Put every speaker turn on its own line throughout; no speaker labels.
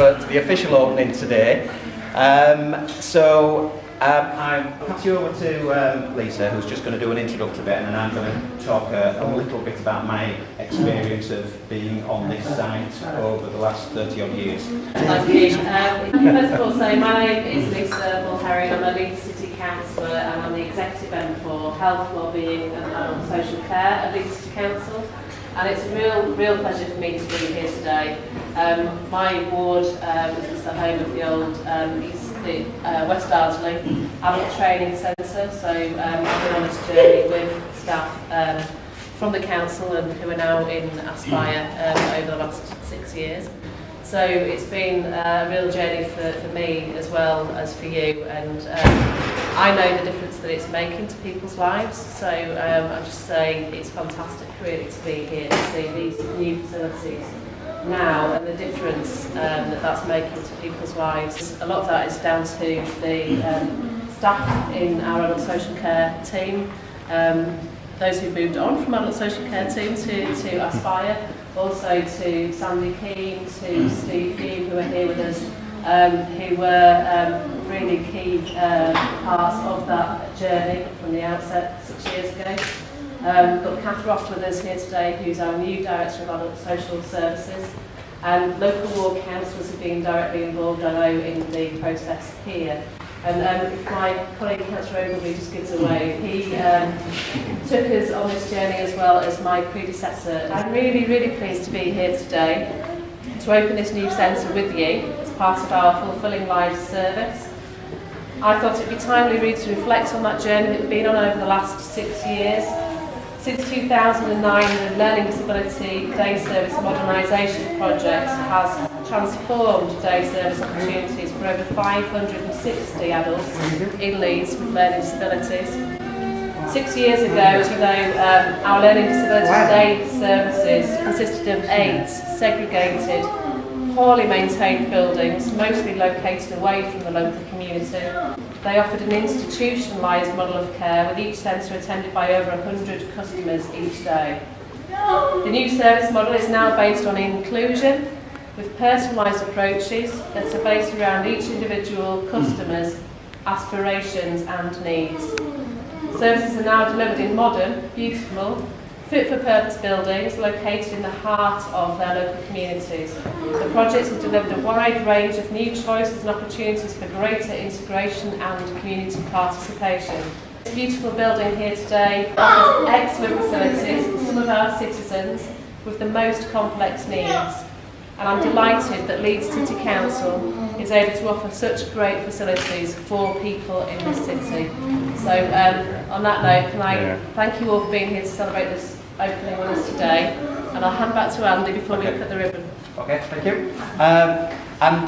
but the official opening today. I'll pass you over to Lisa, who's just going to do an introductory bit, and then I'm going to talk a little bit about my experience of being on this site over the last 30 odd years.
Thank you. First of all, so my name is Lisa Mulherry. I'm a Leeds City Councillor and I'm the Executive Member for Health, Wellbeing and Adult Social Care at Leeds City Council. And it's a real pleasure for me to be here today. My ward is the home of the old West Ardsley Adult Training Centre, so I've been on this journey with staff from the council and who are now in Aspire over the last 6 years. So it's been a real journey for me as well as for you, and I know the difference that it's making to people's lives. So I just say it's fantastic really to be here to see these new facilities now and the difference that's making to people's lives. A lot of that is down to the staff in our adult social care team, those who've moved on from adult social care team to Aspire, also to Sandy Keane, to Steve Hugh, who are here with us, who were really key parts of that journey from the outset 6 years ago. We've got Kath Ross with us here today, who's our new Director of Adult Social Services, and local ward councillors have been directly involved, I know, in the process here. And if my colleague Councillor Ogilvie just gives away, he took us on this journey as well as my predecessor. I'm really pleased to be here today to open this new centre with you as part of our Fulfilling Lives Service. I thought it would be timely really to reflect on that journey that we've been on over the last 6 years. Since 2009, the Learning Disability Day Service Modernisation Project has transformed day service opportunities for over 560 adults in Leeds with learning disabilities. 6 years ago, as you know, our Learning Disability Day services consisted of 8 segregated, poorly maintained buildings, mostly located away from the local community. They offered an institutionalised model of care, with each centre attended by over 100 customers each day. The new service model is now based on inclusion, with personalised approaches that are based around each individual customer's aspirations and needs. Services are now delivered in modern, beautiful, fit-for-purpose buildings located in the heart of their local communities. The projects have delivered a wide range of new choices and opportunities for greater integration and community participation. This beautiful building here today offers excellent facilities for some of our citizens with the most complex needs. And I'm delighted that Leeds City Council is able to offer such great facilities for people in this city. So on that note, can I thank you all for being here to celebrate this opening with us today, and I'll hand back to Andy before we cut the ribbon.
Okay, thank you. And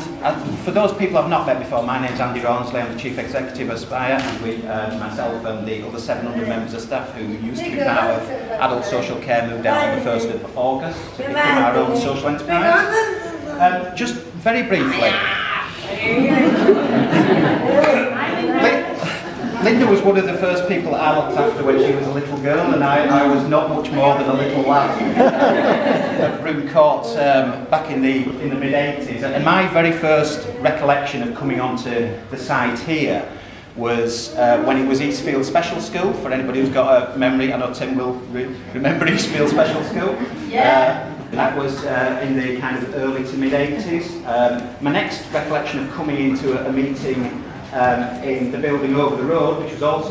for those people I've not met before, my name's Andy Rawnsley. I'm the Chief Executive of Aspire, and myself and the other 700 members of staff who used to be part of adult social care moved out on the 1st of August to become our own social enterprise. Just very briefly, Linda was one of the first people that I looked after when she was a little girl, and I was not much more than a little lad at Broome Court back in the mid-80s. And my very first recollection of coming onto the site here was when it was Eastfield Special School. For anybody who's got a memory, I know Tim will remember Eastfield Special School. That was in the kind of early to mid-80s. My next recollection of coming into a meeting in the building over the road, which was part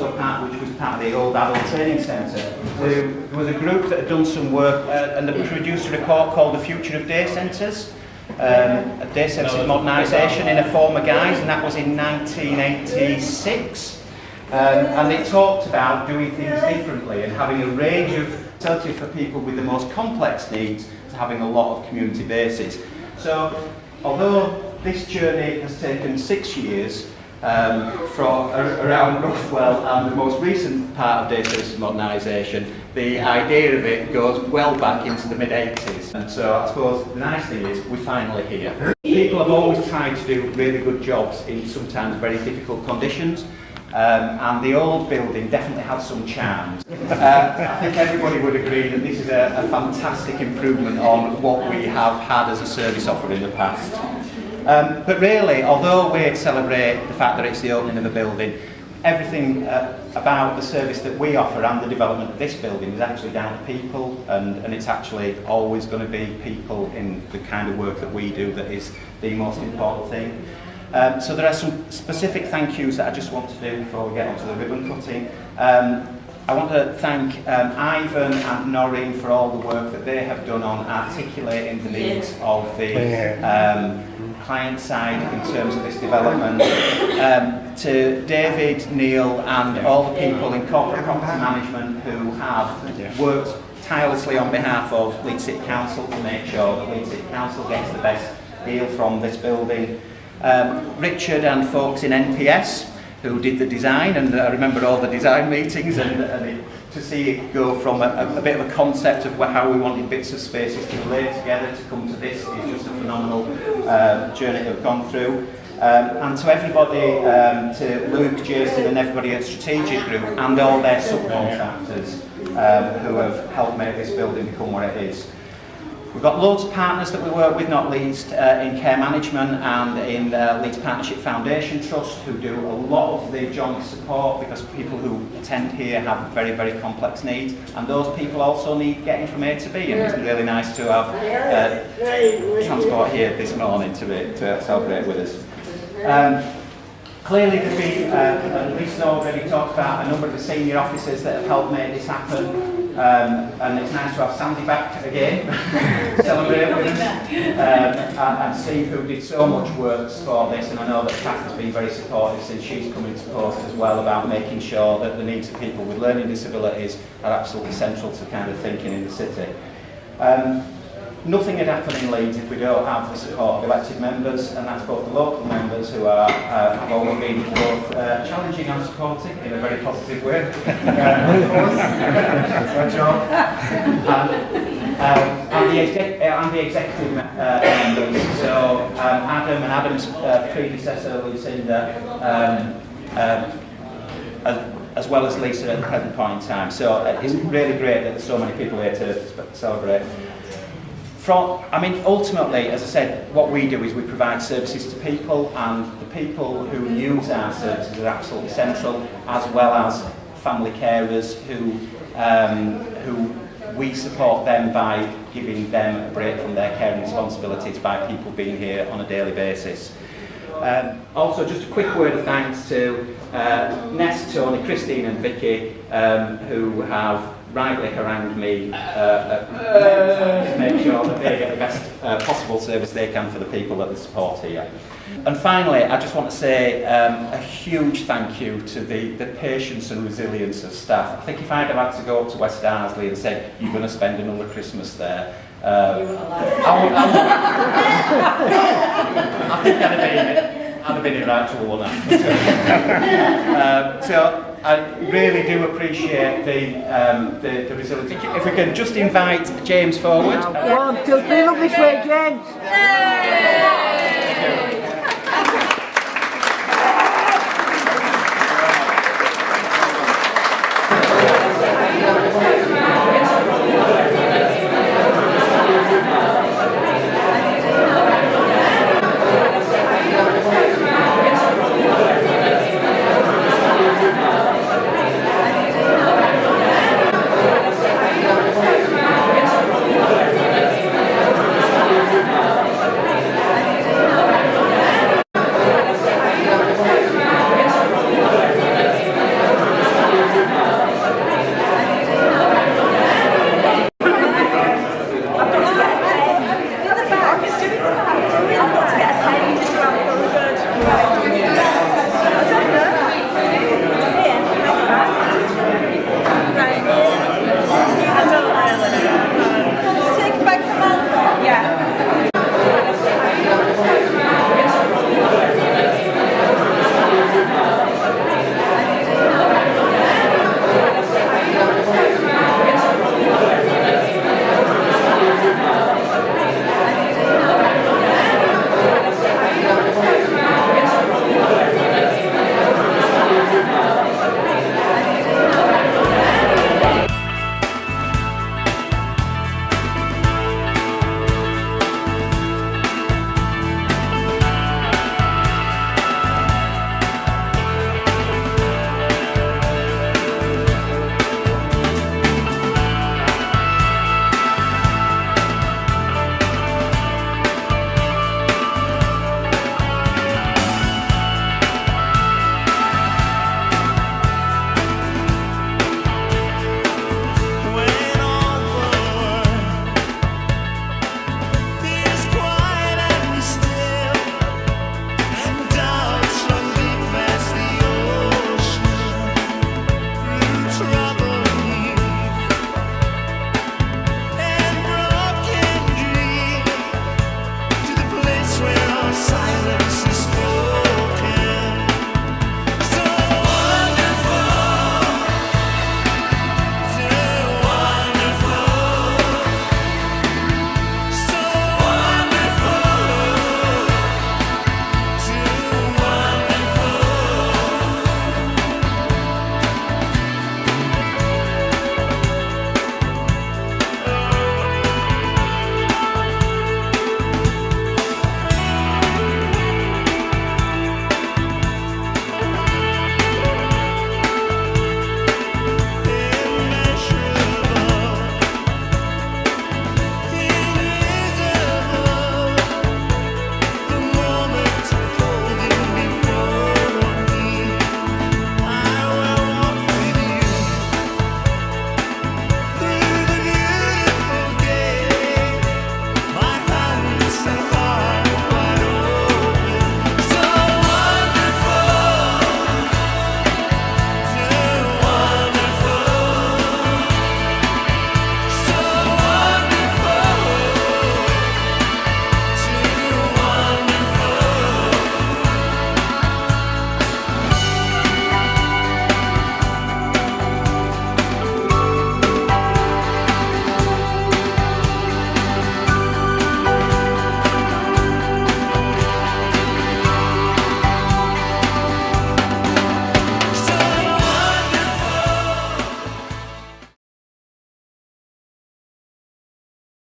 of the old adult training centre. There was a group that had done some work and they produced a report called The Future of Day Centres, a day centre modernisation in a former guise, and that was in 1986. And they talked about doing things differently and having a range of facilities for people with the most complex needs to having a lot of community bases. So although this journey has taken 6 years, from around Rothwell and the most recent part of day services modernisation, the idea of it goes well back into the mid-80s. And so I suppose the nice thing is we're finally here. People have always tried to do really good jobs in sometimes very difficult conditions, and the old building definitely has some charms. I think everybody would agree that this is a fantastic improvement on what we have had as a service offer in the past. But really, although we celebrate the fact that it's the opening of the building, everything about the service that we offer and the development of this building is actually down to people, and it's actually always going to be people in the kind of work that we do that is the most important thing. So there are some specific thank yous that I just want to do before we get onto the ribbon cutting. I want to thank Ivan and Noreen for all the work that they have done on articulating the needs of the client side in terms of this development. To David, Neil and all the people in corporate property management who have worked tirelessly on behalf of Leeds City Council to make sure that Leeds City Council gets the best deal from this building. Richard and folks in NPS who did the design, and I remember all the design meetings, and to see it go from a bit of a concept of how we wanted bits of spaces to lay together to come to this is just a phenomenal journey that we've gone through. And to everybody, to Luke, Jason and everybody at Strategic Group and all their subcontractors who have helped make this building become what it is. We've got loads of partners that we work with, not least in care management and in Leeds Partnership Foundation Trust, who do a lot of the joint support because people who attend here have very, very complex needs, and those people also need getting from A to B, and it's really nice to have transport here this morning to celebrate with us. Clearly there's been, and Lisa already talked about a number of the senior officers that have helped make this happen. And it's nice to have Sandy back again, celebrate with us, and Steve, who did so much work for this, and I know that Kath has been very supportive since she's come into post as well about making sure that the needs of people with learning disabilities are absolutely central to kind of thinking in the city. Nothing would happen in Leeds if we don't have the support of elected members, and that's both the local members who are have always been both challenging and supporting in a very positive way. Of course, that's our job. And the executive members. So Adam and Adam's predecessor, Lucinda, as well as Lisa at the present point in time. So it's really great that there's so many people here to celebrate. Ultimately, as I said, what we do is we provide services to people, and the people who use our services are absolutely central, as well as family carers who we support them by giving them a break from their caring responsibilities by people being here on a daily basis. Also, just a quick word of thanks to Ness, Tony, Christine and Vicky, who have rightly harangued me to make sure that they get the best possible service they can for the people that they support here. And finally, I just want to say a huge thank you to the patience and resilience of staff. I think if I'd have had to go up to West Arsley and say, you're going to spend another Christmas there, I think I'd have been in right trouble now. So I really do appreciate the resilience. If we can just invite James forward.
1, 2, 3, look this way, James.